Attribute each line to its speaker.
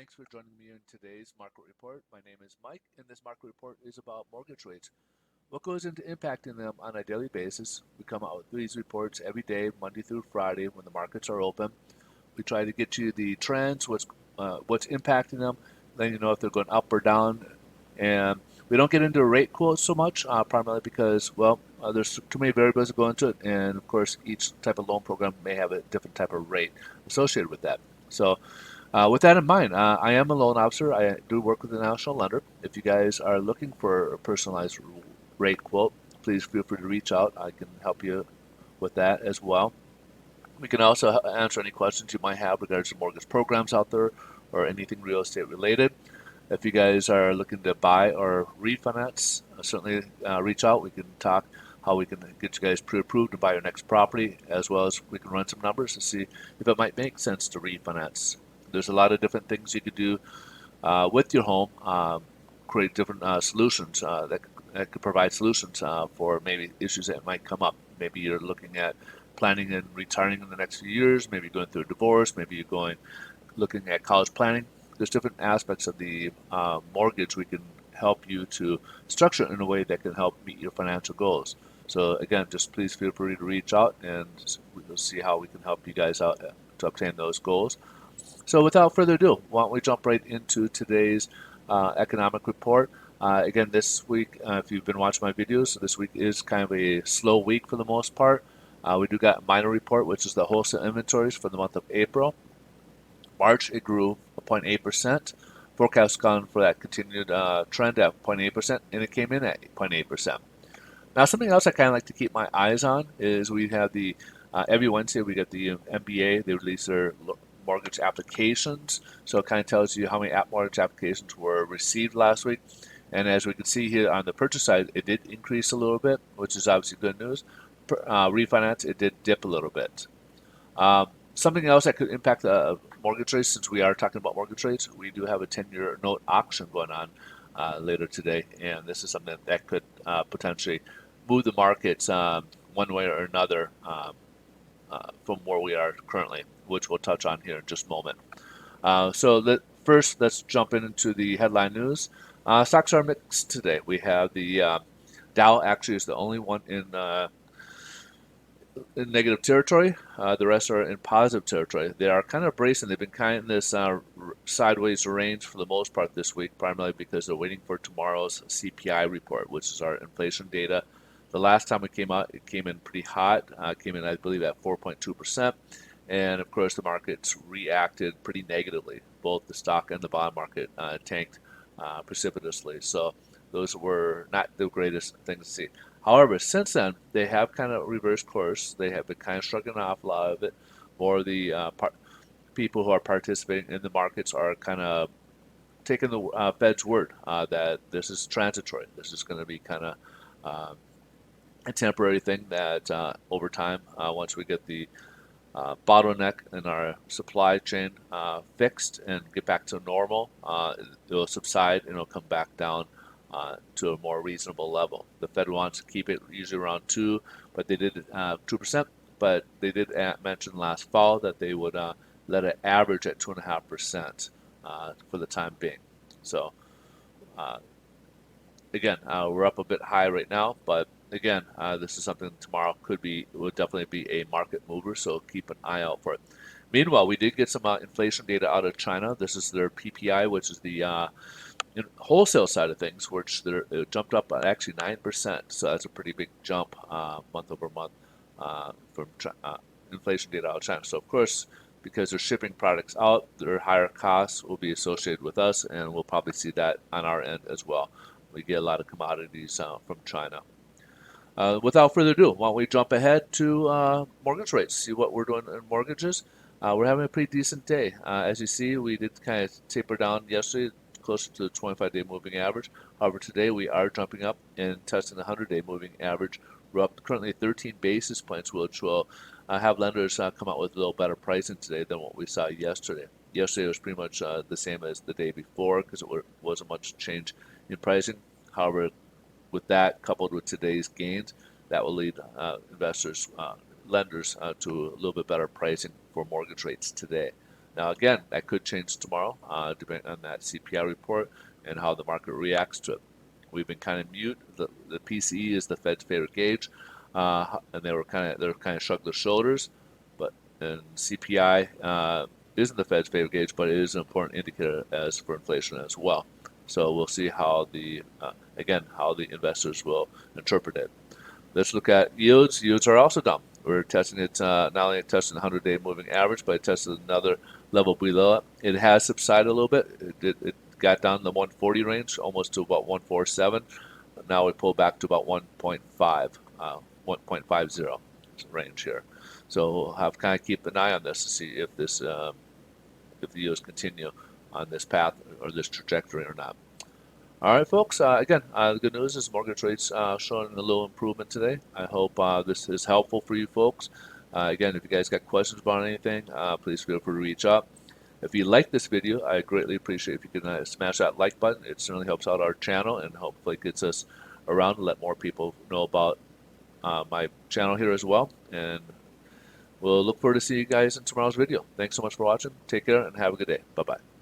Speaker 1: Thanks for joining me in today's market report. My name is Mike, and this market report is about mortgage rates. What goes into impacting them on a daily basis? We come out with these reports every day, Monday through Friday, when the markets are open. We try to get you the trends, what's impacting them, letting you know if they're going up or down. And we don't get into rate quotes so much, primarily because, there's too many variables that go into it, and of course, each type of loan program may have a different type of rate associated with that. With that in mind, I am a loan officer. I do work with a national lender. If you guys are looking for a personalized rate quote, please feel free to reach out. I can help you with that as well. We can also answer any questions you might have regarding mortgage programs out there or anything real estate related. If you guys are looking to buy or refinance, certainly reach out. We can talk how we can get you guys pre-approved to buy your next property, as well as we can run some numbers to see if it might make sense to refinance. There's a lot of different things you could do with your home, create different solutions that could provide solutions for maybe issues that might come up. Maybe you're looking at planning and retiring in the next few years. Maybe you're going through a divorce. Maybe you're looking at college planning. There's different aspects of the mortgage we can help you to structure it in a way that can help meet your financial goals. So again, just please feel free to reach out and we'll see how we can help you guys out to obtain those goals. So without further ado, why don't we jump right into today's economic report. Again, this week, if you've been watching my videos, this week is kind of a slow week for the most part. We do got a minor report, which is the wholesale inventories for the month of April. March, it grew 0.8%. Forecast calling for that continued trend at 0.8%, and it came in at 0.8%. Now, something else I kind of like to keep my eyes on is we have every Wednesday we get the MBA. They release their mortgage applications. So it kind of tells you how many mortgage applications were received last week. And as we can see here on the purchase side, it did increase a little bit, which is obviously good news. Refinance, it did dip a little bit. Something else that could impact the mortgage rates, since we are talking about mortgage rates, we do have a 10-year note auction going on later today, and this is something that could potentially move the markets one way or another from where we are currently, which we'll touch on here in just a moment. First, let's jump into the headline news. Stocks are mixed today. We have the Dow actually is the only one in negative territory. The rest are in positive territory. They are kind of bracing. They've been kind of in this sideways range for the most part this week, primarily because they're waiting for tomorrow's CPI report, which is our inflation data. The last time it came out, it came in pretty hot. Came in, I believe, at 4.2%. And of course, the markets reacted pretty negatively. Both the stock and the bond market tanked precipitously. So those were not the greatest things to see. However, since then, they have kind of reversed course. They have been kind of shrugging off a lot of it. More of the people who are participating in the markets are kind of taking the Fed's word that this is transitory. This is going to be kind of a temporary thing that over time, once we get the bottleneck in our supply chain fixed and get back to normal, it will subside and it'll come back down to a more reasonable level. The Fed wants to keep it usually around 2, but they did 2%. But they did mention last fall that they would let it average at 2.5% for the time being. So again, we're up a bit high right now, but again, this is something tomorrow will definitely be a market mover. So keep an eye out for it. Meanwhile, we did get some inflation data out of China. This is their PPI, which is the wholesale side of things, which it jumped up by actually 9%. So that's a pretty big jump month over month from inflation data out of China. So of course, because they're shipping products out, their higher costs will be associated with us, and we'll probably see that on our end as well. We get a lot of commodities from China. Without further ado, why don't we jump ahead to mortgage rates, see what we're doing in mortgages. We're having a pretty decent day. As you see, we did kind of taper down yesterday, closer to the 25-day moving average. However, today we are jumping up and testing the 100-day moving average. We're up currently 13 basis points, which will have lenders come out with a little better pricing today than what we saw yesterday. Yesterday was pretty much the same as the day before because it wasn't much change in pricing. However, with that coupled with today's gains, that will lead lenders to a little bit better pricing for mortgage rates today. Now, again, that could change tomorrow, depending on that CPI report and how the market reacts to it. We've been kind of mute. The PCE is the Fed's favorite gauge, and they're kind of shrugged their shoulders. But and CPI isn't the Fed's favorite gauge, but it is an important indicator as for inflation as well. So we'll see how how the investors will interpret it. Let's look at yields. Yields are also down. We're testing it, not only testing the 100-day moving average, but it tested another level below it. It has subsided a little bit. It got down in the 140 range, almost to about 147. Now we pull back to about 1.5, 1.50 range here. So we'll have kind of keep an eye on this to see if if the yields continue on this path or this trajectory or not. All right, folks. Again, the good news is mortgage rates showing a little improvement today. I hope this is helpful for you folks. Again, if you guys got questions about anything, please feel free to reach out. If you like this video, I greatly appreciate if you can smash that like button. It certainly helps out our channel and hopefully gets us around to let more people know about my channel here as well. And we'll look forward to seeing you guys in tomorrow's video. Thanks so much for watching. Take care and have a good day. Bye-bye.